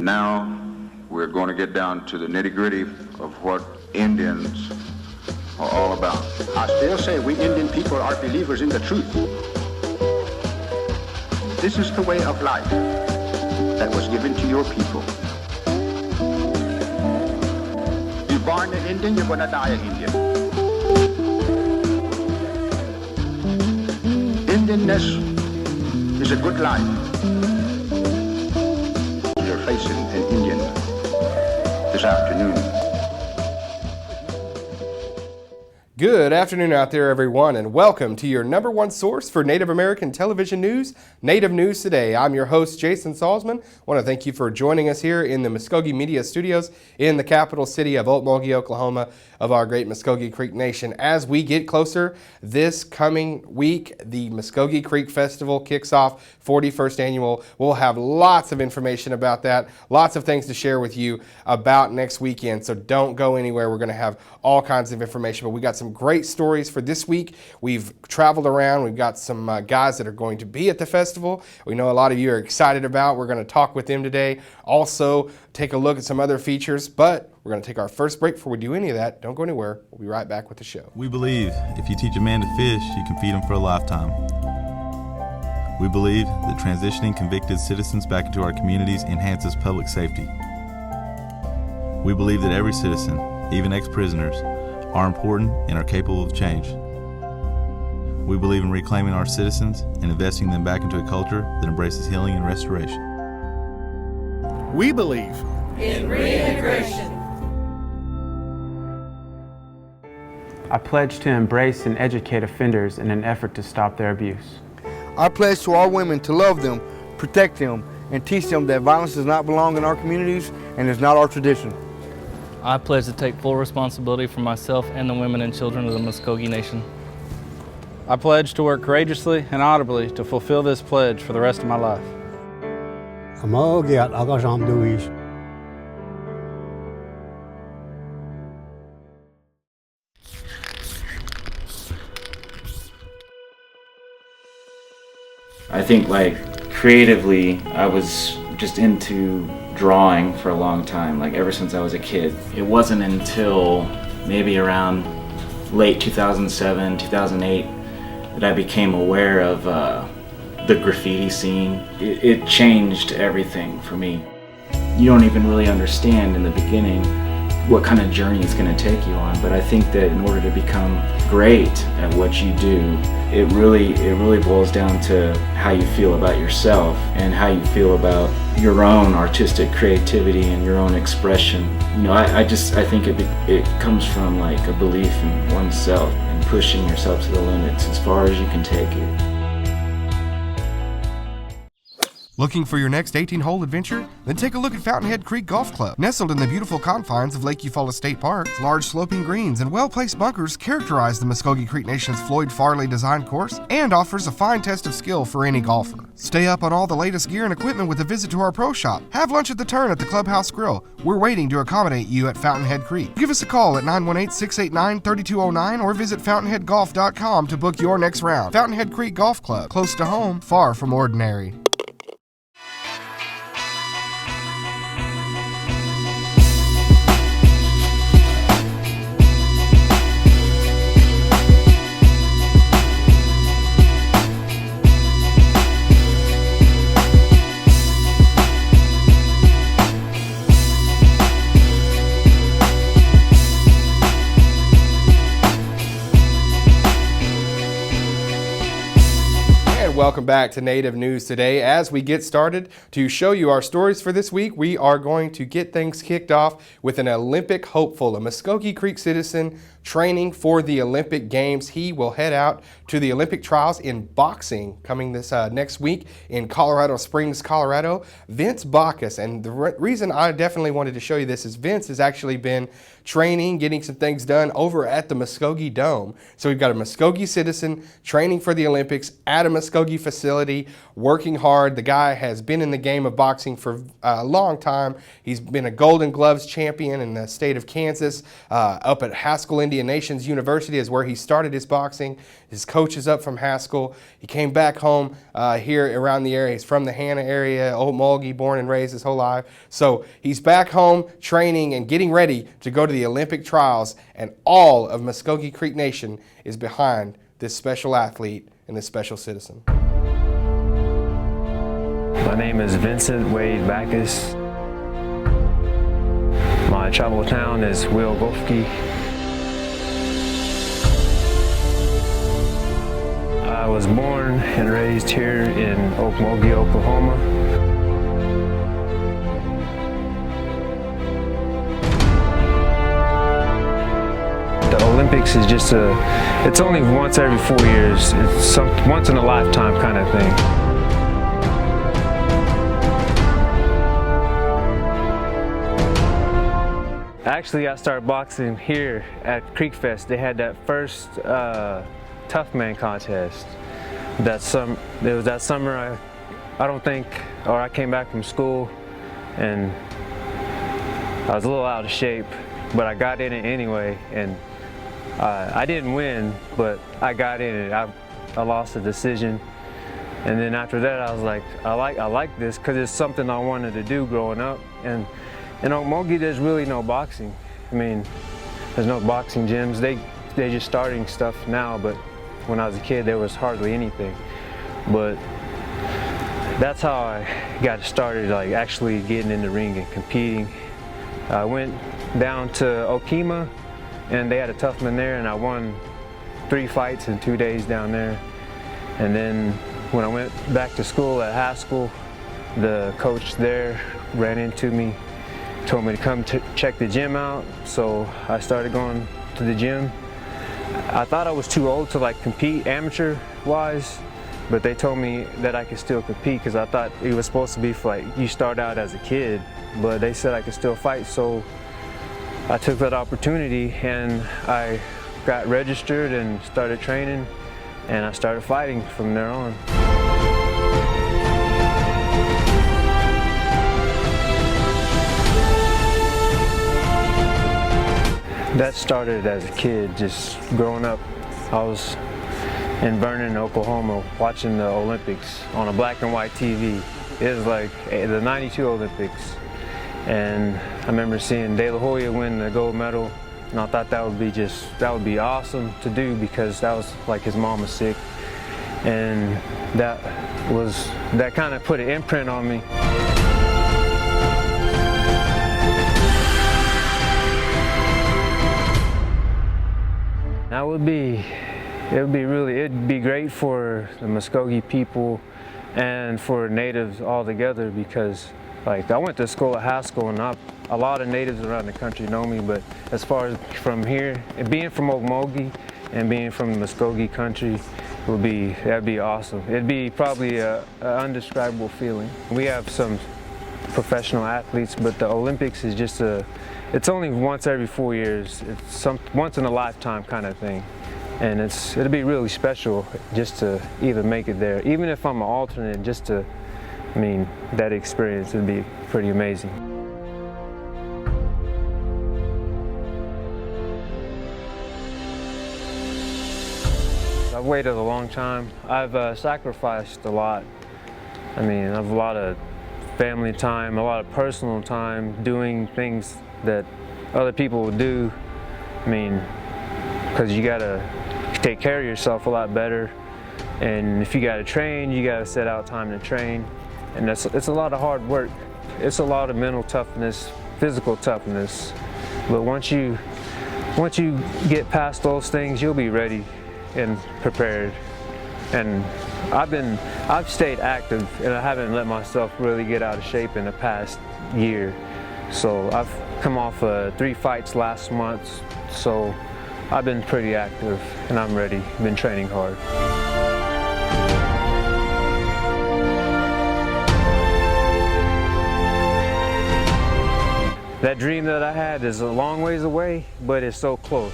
Now we're going to get down to the nitty-gritty of what Indians are all about. I still say we Indian people are believers in the truth. This is the way of life that was given to your people. You're born an Indian, you're going to die an Indian. Indianness is a good life. You're facing an Indian this afternoon. Good afternoon out there, everyone, and welcome to your number one source for Native American television news, Native News Today. I'm your host, Jason Salzman. I want to thank you for joining us here in the Muskogee Media Studios in the capital city of Okmulgee, Oklahoma, of our great Muskogee Creek Nation. As we get closer this coming week, the Muskogee Creek Festival kicks off, 41st annual. We'll have lots of information about that, lots of things to share with you about next weekend, so don't go anywhere. We're going to have all kinds of information, but we got some great stories for this week. We've traveled around. We've got some guys that are going to be at the festival. We know a lot of you are excited about. We're going to talk with them today. Also, take a look at some other features, but we're going to take our first break before we do any of that. Don't go anywhere. We'll be right back with the show. We believe if you teach a man to fish, you can feed him for a lifetime. We believe that transitioning convicted citizens back into our communities enhances public safety. We believe that every citizen, even ex-prisoners, are important and are capable of change. We believe in reclaiming our citizens and investing them back into a culture that embraces healing and restoration. We believe in reintegration. I pledge to embrace and educate offenders in an effort to stop their abuse. I pledge to our women to love them, protect them, and teach them that violence does not belong in our communities and is not our tradition. I pledge to take full responsibility for myself and the women and children of the Muskogee Nation. I pledge to work courageously and audibly to fulfill this pledge for the rest of my life. I think creatively, I was just into drawing for a long time, ever since I was a kid. It wasn't until maybe around late 2007, 2008 that I became aware of the graffiti scene. It changed everything for me. You don't even really understand in the beginning what kind of journey it's going to take you on, but I think that in order to become great at what you do, it really boils down to how you feel about yourself and how you feel about your own artistic creativity and your own expression. I think it comes from a belief in oneself and pushing yourself to the limits as far as you can take it. Looking for your next 18-hole adventure? Then take a look at Fountainhead Creek Golf Club. Nestled in the beautiful confines of Lake Eufaula State Park, large sloping greens and well-placed bunkers characterize the Muskogee Creek Nation's Floyd Farley designed course and offers a fine test of skill for any golfer. Stay up on all the latest gear and equipment with a visit to our pro shop. Have lunch at the Turn at the Clubhouse Grill. We're waiting to accommodate you at Fountainhead Creek. Give us a call at 918-689-3209 or visit fountainheadgolf.com to book your next round. Fountainhead Creek Golf Club, close to home, far from ordinary. Welcome back to Native News Today. As we get started to show you our stories for this week, we are going to get things kicked off with an Olympic hopeful, a Muskogee Creek citizen training for the Olympic Games. He will head out to the Olympic trials in boxing coming this next week in Colorado Springs, Colorado. Vince Baccus, and the reason I definitely wanted to show you this is Vince has actually been training, getting some things done over at the Muskogee Dome. So we've got a Muskogee citizen training for the Olympics at a Muskogee facility, working hard. The guy has been in the game of boxing for a long time. He's been a Golden Gloves champion in the state of Kansas, up at Haskell, Indiana. Indian Nations University is where he started his boxing. His coach is up from Haskell. He came back home here around the area. He's from the Hannah area, Okmulgee, born and raised his whole life. So he's back home training and getting ready to go to the Olympic trials, and all of Muskogee Creek Nation is behind this special athlete and this special citizen. My name is Vincent Baccus. My tribal town is Wilgofke. I was born and raised here in Okmulgee, Oklahoma. The Olympics is just it's only once every 4 years. It's once in a lifetime kind of thing. Actually, I started boxing here at Creek Fest. They had that first Tough Man contest. It was that summer. I came back from school, and I was a little out of shape, but I got in it anyway. And I didn't win, but I got in it. I lost the decision, and then after that, I was like, I like this because it's something I wanted to do growing up. And in Okmulgee, there's really no boxing. I mean, there's no boxing gyms. They're just starting stuff now, but when I was a kid, there was hardly anything. But that's how I got started, like actually getting in the ring and competing. I went down to Okemah, and they had a tough man there, and I won 3 fights in 2 days down there. And then when I went back to school at Haskell, the coach there ran into me, told me to come check the gym out, so I started going to the gym. I thought I was too old to like compete amateur-wise, but they told me that I could still compete because I thought it was supposed to be for like you start out as a kid, but they said I could still fight, so I took that opportunity and I got registered and started training, and I started fighting from there on. That started as a kid, just growing up. I was in Vernon, Oklahoma, watching the Olympics on a black and white TV. It was like the '92 Olympics. And I remember seeing De La Hoya win the gold medal, and I thought that would be awesome to do because that was like his mom was sick. And that kind of put an imprint on me. It'd be great for the Muskogee people and for natives altogether because, like, I went to school at Haskell, and a lot of natives around the country know me, but as far as from here, being from Okmulgee and being from the Muskogee country, that'd be awesome. It'd be probably an undescribable feeling. We have some professional athletes, but the Olympics is just it's only once every 4 years. It's once in a lifetime kind of thing. And it'll be really special just to even make it there. Even if I'm an alternate, that experience would be pretty amazing. I've waited a long time. I've sacrificed a lot. I have a lot of family time, a lot of personal time, doing things that other people would do. Because you gotta take care of yourself a lot better, and if you gotta train, you gotta set out time to train, and it's a lot of hard work. It's a lot of mental toughness, physical toughness, but once you get past those things, you'll be ready and prepared. And I've stayed active, and I haven't let myself really get out of shape in the past year. So I've come off 3 fights last month, so I've been pretty active, and I'm ready. Been training hard. That dream that I had is a long ways away, but it's so close.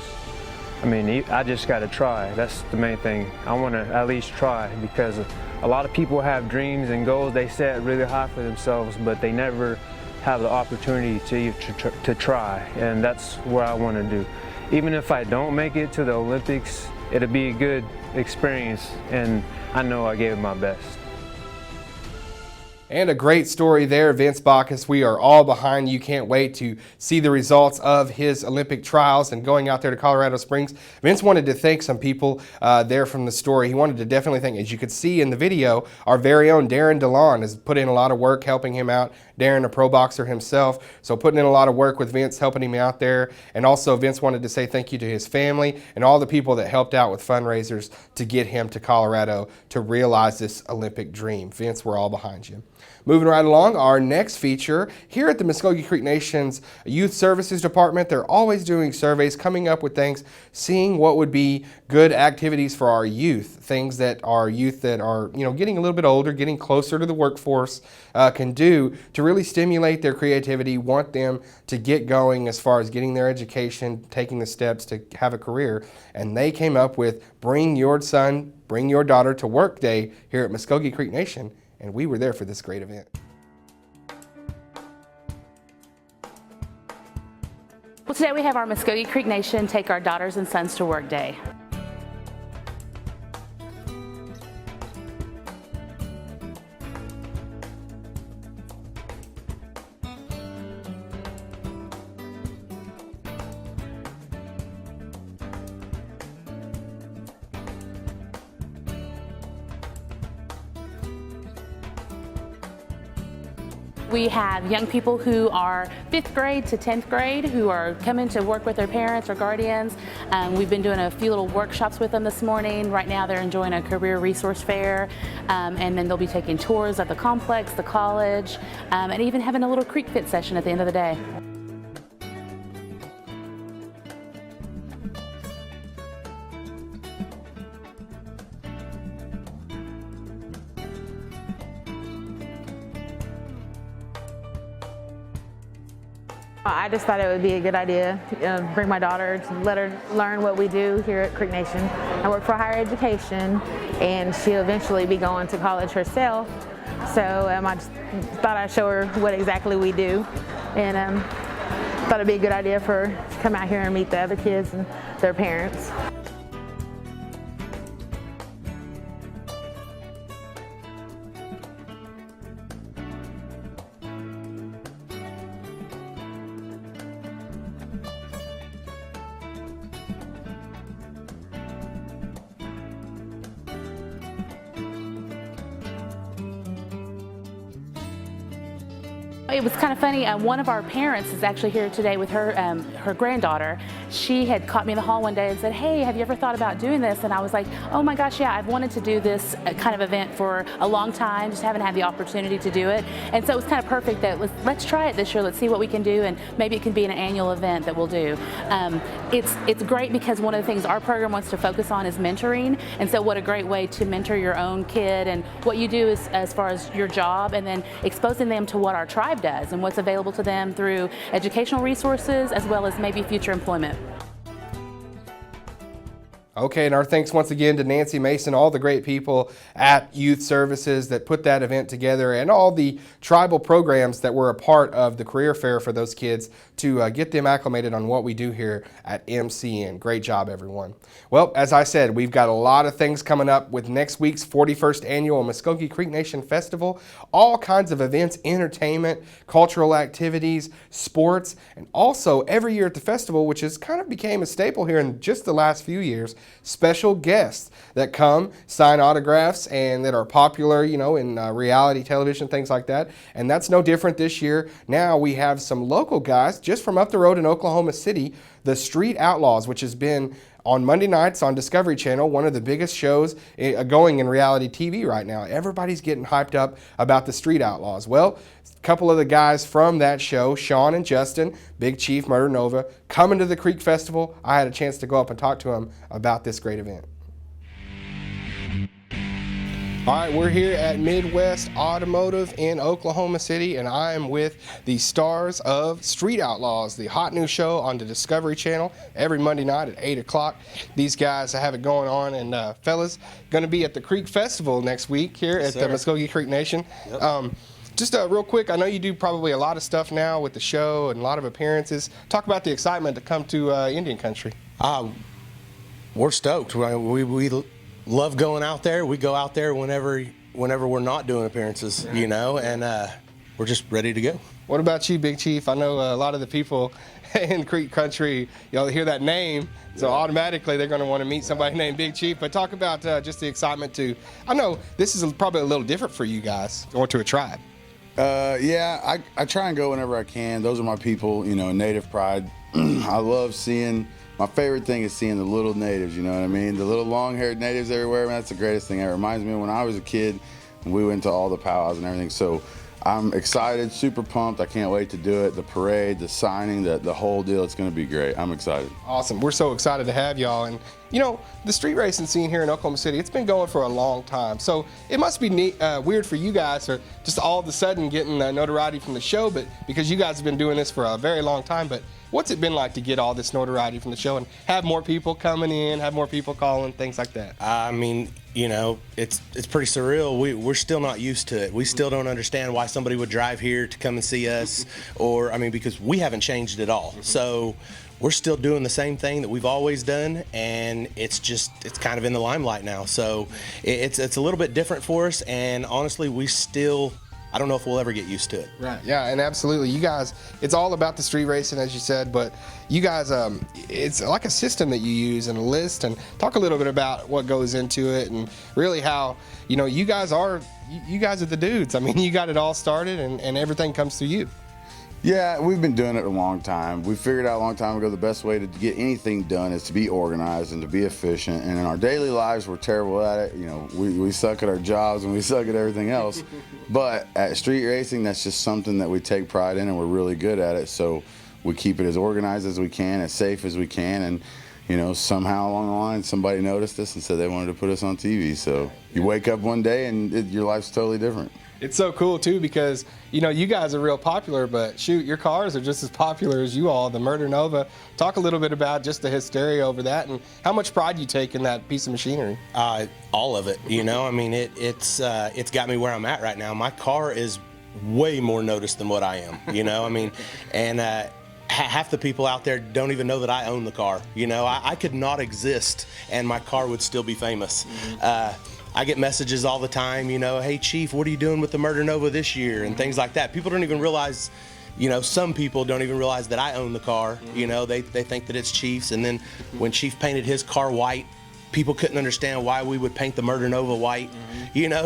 I just got to try. That's the main thing. I want to at least try, because a lot of people have dreams and goals they set really high for themselves, but they never have the opportunity to try, and that's what I want to do. even if I don't make it to the Olympics, it'll be a good experience, and I know I gave it my best. And a great story there, Vince Baccus. We are all behind you. Can't wait to see the results of his Olympic trials and going out there to Colorado Springs. Vince wanted to thank some people there from the story. He wanted to definitely thank, as you could see in the video, our very own Darren DeLon has put in a lot of work helping him out. Darren, a pro boxer himself, so putting in a lot of work with Vince, helping him out there. And also Vince wanted to say thank you to his family and all the people that helped out with fundraisers to get him to Colorado to realize this Olympic dream. Vince, we're all behind you. Moving right along, our next feature here at the Muskogee Creek Nation's Youth Services Department. They're always doing surveys, coming up with things, seeing what would be good activities for our youth, things that our youth that are, getting a little bit older, getting closer to the workforce can do to really stimulate their creativity, want them to get going as far as getting their education, taking the steps to have a career. And they came up with Bring Your Son, Bring Your Daughter to Work Day here at Muskogee Creek Nation. And we were there for this great event. Well, today we have our Muskogee Creek Nation Take Our Daughters and Sons to Work Day. We have young people who are 5th grade to 10th grade who are coming to work with their parents or guardians. We've been doing a few little workshops with them this morning. Right now they're enjoying a career resource fair, and then they'll be taking tours of the complex, the college, and even having a little creek fit session at the end of the day. I just thought it would be a good idea to bring my daughter to let her learn what we do here at Creek Nation. I work for higher education, and she'll eventually be going to college herself. So I just thought I'd show her what exactly we do, and thought it'd be a good idea for her to come out here and meet the other kids and their parents. It was kind of funny. One of our parents is actually here today with her her granddaughter. She had caught me in the hall one day and said, "Hey, have you ever thought about doing this?" And I was like, "Oh my gosh, yeah, I've wanted to do this kind of event for a long time, just haven't had the opportunity to do it." And so it was kind of perfect that let's try it this year. Let's see what we can do, and maybe it can be an annual event that we'll do. It's great because one of the things our program wants to focus on is mentoring, and so what a great way to mentor your own kid and what you do is as far as your job, and then exposing them to what our tribe does and what's available to them through educational resources as well as maybe future employment. Okay, and our thanks once again to Nancy Mason, all the great people at Youth Services that put that event together, and all the tribal programs that were a part of the career fair for those kids to get them acclimated on what we do here at MCN. Great job, everyone. Well, as I said, we've got a lot of things coming up with next week's 41st Annual Muskogee Creek Nation Festival. All kinds of events, entertainment, cultural activities, sports, and also every year at the festival, which has kind of became a staple here in just the last few years, special guests that come, sign autographs, and that are popular, in reality television, things like that. And that's no different this year. Now we have some local guys just from up the road in Oklahoma City, the Street Outlaws, which has been on Monday nights on Discovery Channel, one of the biggest shows going in reality TV right now. Everybody's getting hyped up about the Street Outlaws. Well, a couple of the guys from that show, Sean and Justin, Big Chief, Murder Nova, coming to the Creek Festival. I had a chance to go up and talk to them about this great event. All right, we're here at Midwest Automotive in Oklahoma City, and I am with the stars of Street Outlaws, the hot new show on the Discovery Channel every Monday night at 8 o'clock. These guys have it going on, and fellas, going to be at the Creek Festival next week here at the Muskogee Creek Nation. Yep. Just real quick, I know you do probably a lot of stuff now with the show and a lot of appearances. Talk about the excitement to come to Indian country. We're stoked. We love going out there. We go out there whenever we're not doing appearances, you know, and we're just ready to go. What about you, Big Chief? I know a lot of the people in Creek Country, hear that name, so automatically they're going to want to meet somebody named Big Chief. But talk about just the excitement to, I know this is probably a little different for you guys, or to a tribe. Yeah, I try and go whenever I can. Those are my people, native pride. I love seeing, my favorite thing is seeing the little natives, you know what I mean? The little long-haired natives everywhere, man, that's the greatest thing. It reminds me of when I was a kid and we went to all the powwows and everything. So I'm excited, super pumped. I can't wait to do it. The parade, the signing, the whole deal, it's going to be great. I'm excited. Awesome. We're so excited to have y'all. And, the street racing scene here in Oklahoma City, it's been going for a long time. So it must be weird for you guys, or just all of a sudden getting notoriety from the show, but because you guys have been doing this for a very long time. But what's it been like to get all this notoriety from the show and have more people coming in, have more people calling, things like that? I mean, it's pretty surreal. We're still not used to it. We still don't understand why somebody would drive here to come and see us, or, because we haven't changed at all. So we're still doing the same thing that we've always done, and it's kind of in the limelight now. So it's a little bit different for us, and honestly, I don't know if we'll ever get used to it. Right. Yeah, and absolutely. You guys, it's all about the street racing, as you said, but you guys, it's like a system that you use and a list, and talk a little bit about what goes into it and really how, you guys are the dudes. I mean, you got it all started and everything comes through you. Yeah, we've been doing it a long time. We figured out a long time ago the best way to get anything done is to be organized and to be efficient. And in our daily lives, we're terrible at it. We suck at our jobs and we suck at everything else. But at street racing, that's just something that we take pride in, and we're really good at it. So we keep it as organized as we can, as safe as we can. And, somehow along the line, somebody noticed us and said they wanted to put us on TV. So you wake up one day and your life's totally different. It's so cool, too, because, you guys are real popular, but shoot, your cars are just as popular as you all, the Murder Nova. Talk a little bit about just the hysteria over that and how much pride you take in that piece of machinery. All of it, it's got me where I'm at right now. My car is way more noticed than what I am, and half the people out there don't even know that I own the car. I could not exist and my car would still be famous. I get messages all the time, hey Chief, what are you doing with the Murder Nova this year, and things like that. People don't even realize, some people don't even realize that I own the car. They think that it's Chief's, and then when Chief painted his car white, people couldn't understand why we would paint the Murder Nova white,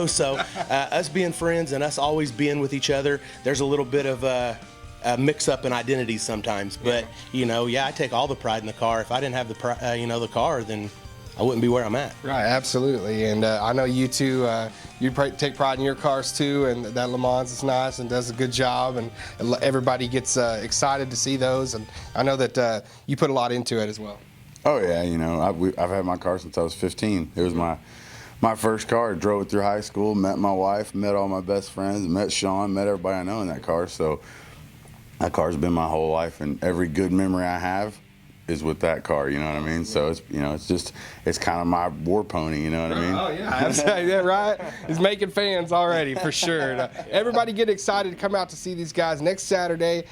so us being friends and us always being with each other, there's a little bit of a mix-up in identities sometimes, but I take all the pride in the car. If I didn't have the car, then I wouldn't be where I'm at. Right, absolutely. And I know you two, you take pride in your cars too, and that Le Mans is nice and does a good job, and everybody gets excited to see those. And I know that you put a lot into it as well. Oh yeah, I've had my car since I was 15. It was my first car. I drove it through high school, met my wife, met all my best friends, met Sean, met everybody I know in that car. So that car's been my whole life, and every good memory I have is with that car, you know what I mean? So it's kind of my war pony, you know what I mean? Oh yeah, yeah, right. It's making fans already for sure. Everybody get excited to come out to see these guys next Saturday.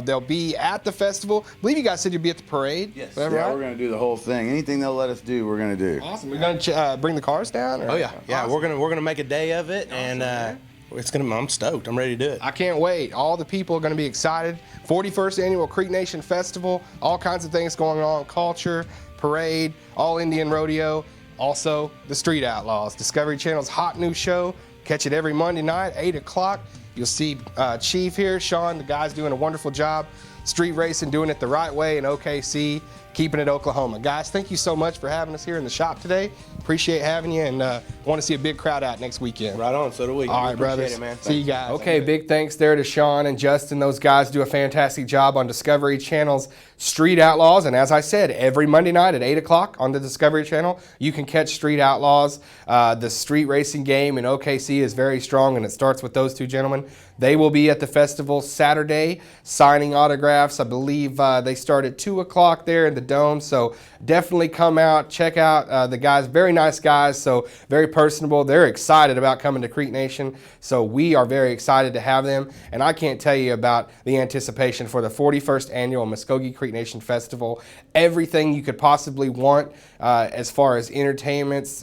They'll be at the festival. I believe you guys said you'll be at the parade. Yes. Yeah, right? We're gonna do the whole thing. Anything they'll let us do, we're gonna do. Awesome. We're gonna bring the cars down. Or? Oh yeah, Awesome. We're gonna make a day of it, awesome, and I'm stoked. I'm ready to do it. I can't wait. All the people are going to be excited. 41st Annual Creek Nation Festival. All kinds of things going on. Culture, parade, all Indian rodeo. Also, the Street Outlaws. Discovery Channel's hot new show. Catch it every Monday night, 8 o'clock. You'll see Chief here, Sean. The guy's doing a wonderful job. Street racing, doing it the right way in OKC, keeping it Oklahoma. Guys, thank you so much for having us here in the shop today. Appreciate having you, and want to see a big crowd out next weekend. Right on, so do we. All right, brothers. It, man. See you guys. Okay, big thanks there to Sean and Justin. Those guys do a fantastic job on Discovery Channel's Street Outlaws, and as I said, every Monday night at 8 o'clock on the Discovery Channel, you can catch Street Outlaws. The street racing game in OKC is very strong, and it starts with those two gentlemen. They will be at the festival Saturday signing autographs. I believe they start at 2 o'clock there in the Dome, so definitely come out, check out the guys. Very nice guys, so very personable. They're excited about coming to Creek Nation, so we are very excited to have them, and I can't tell you about the anticipation for the 41st Annual Muskogee Creek Nation Festival. Everything you could possibly want as far as entertainments,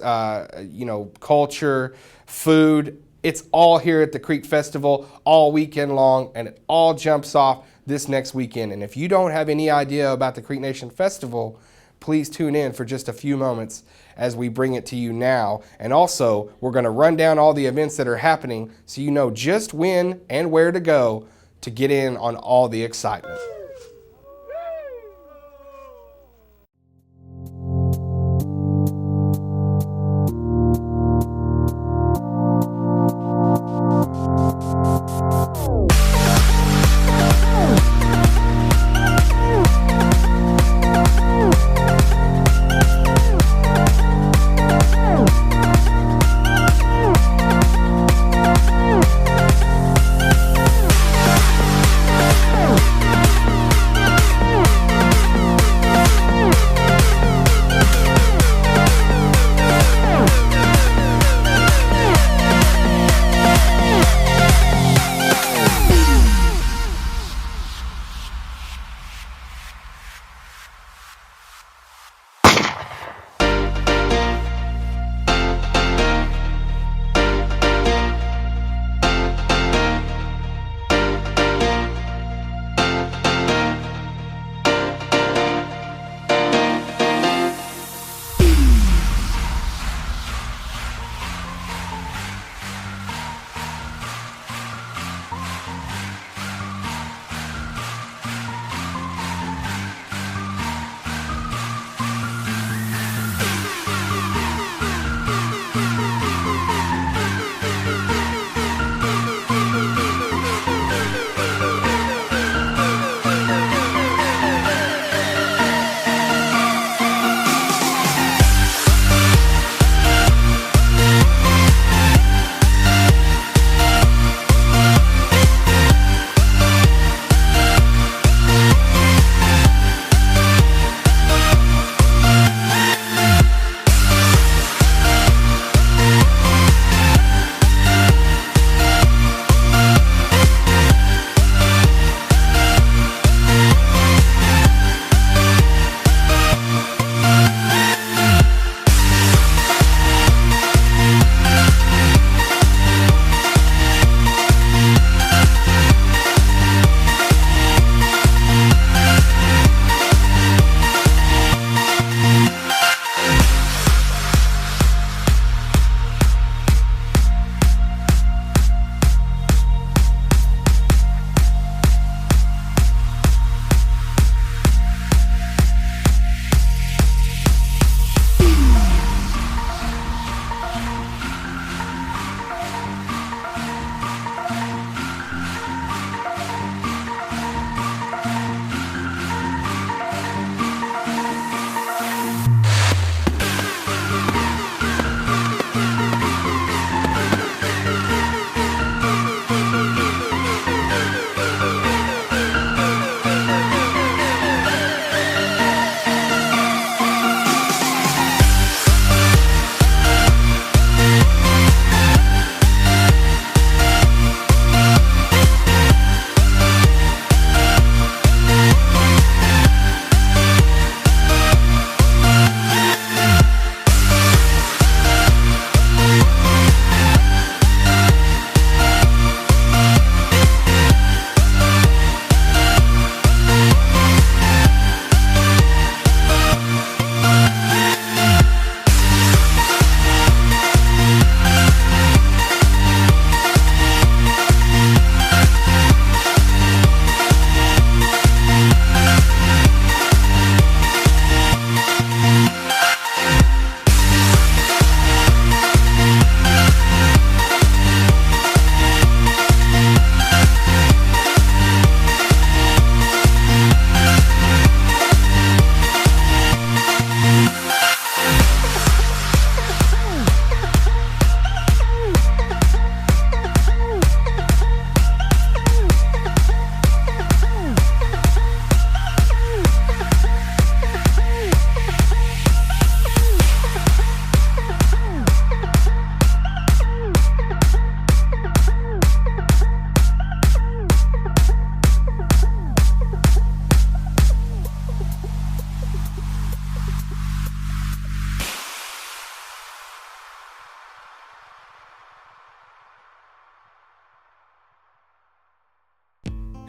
culture, food. It's all here at the Creek Festival all weekend long, and it all jumps off this next weekend. And if you don't have any idea about the Creek Nation Festival, please tune in for just a few moments as we bring it to you now. And also, we're going to run down all the events that are happening so you know just when and where to go to get in on all the excitement.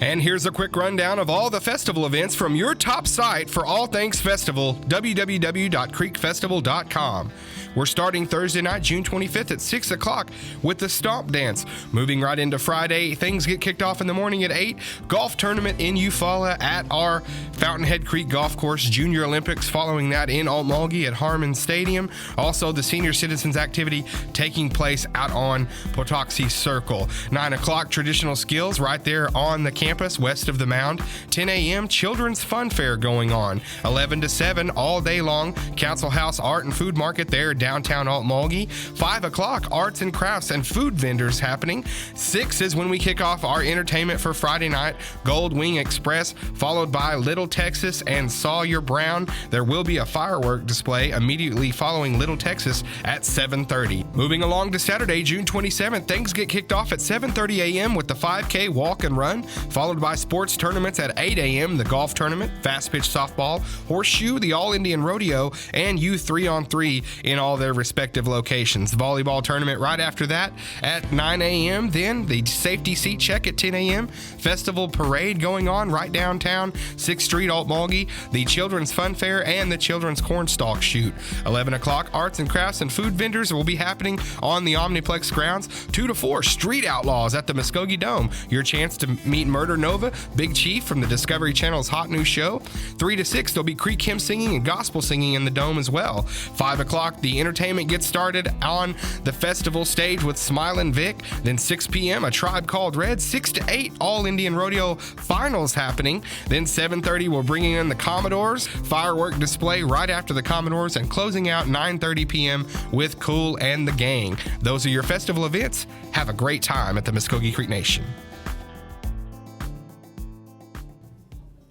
And here's a quick rundown of all the festival events from your top site for all things festival, www.creekfestival.com. We're starting Thursday night, June 25th at 6 o'clock with the Stomp Dance. Moving right into Friday, things get kicked off in the morning at 8. Golf tournament in Eufaula at our Fountainhead Creek Golf Course. Junior Olympics following that in Altmalgi at Harmon Stadium. Also, the Senior Citizens activity taking place out on Potoxi Circle. 9 o'clock, traditional skills right there on the campus west of the mound. 10 a.m., Children's Fun Fair going on. 11 to 7 all day long, Council House Art and Food Market there downtown Altmalgi. 5 o'clock, arts and crafts and food vendors happening. 6 is when we kick off our entertainment for Friday night, Gold Wing Express, followed by Little Texas and Sawyer Brown. There will be a firework display immediately following Little Texas at 7:30. Moving along to Saturday, June 27th, things get kicked off at 7:30 a.m. with the 5K walk and run, followed by sports tournaments at 8 a.m., the golf tournament, fast pitch softball, horseshoe, the All-Indian Rodeo, and youth 3-on-3 in all their respective locations. Volleyball tournament right after that at 9 a.m., then the safety seat check at 10 a.m., festival parade going on right downtown 6th Street, Altmalgi, the Children's Fun Fair, and the Children's Cornstalk Shoot. 11 o'clock, arts and crafts and food vendors will be happening on the Omniplex grounds. 2 to 4, Street Outlaws at the Muskogee Dome. Your chance to meet Murder Nova, Big Chief from the Discovery Channel's hot new show. 3 to 6, there'll be Creek hymn singing and gospel singing in the Dome as well. 5 o'clock, the entertainment gets started on the festival stage with Smilin' Vic. Then 6 p.m., A Tribe Called Red. 6 to 8, All Indian Rodeo finals happening. Then 7:30, we're bringing in the Commodores. Firework display right after the Commodores, and closing out 9:30 p.m. with Cool and the Gang. Those are your festival events. Have a great time at the Muskogee Creek Nation.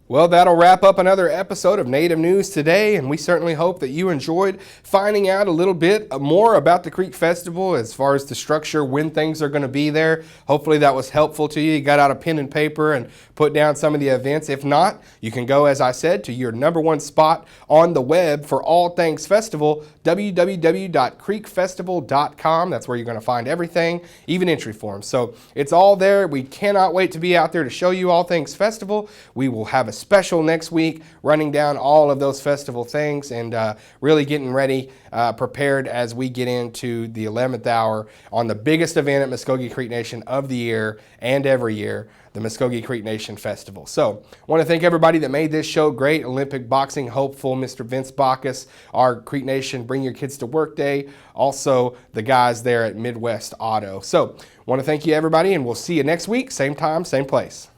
Well, that'll wrap up another episode of Native News today, and we certainly hope that you enjoyed finding out a little bit more about the Creek Festival as far as the structure, when things are going to be there. Hopefully that was helpful to you. You got out a pen and paper and put down some of the events. If not, you can go, as I said, to your #1 spot on the web for all things festival, www.creekfestival.com. That's where you're going to find everything, even entry forms. So it's all there. We cannot wait to be out there to show you all things festival. We will have a special next week running down all of those festival things and really getting ready, prepared as we get into the 11th hour on the biggest event at Muskogee Creek Nation of the year and every year, the Muskogee Creek Nation Festival. So I want to thank everybody that made this show great. Olympic boxing hopeful, Mr. Vince Baccus, our Creek Nation Bring Your Kids to Work Day, also the guys there at Midwest Auto. So I want to thank you, everybody, and we'll see you next week, same time, same place.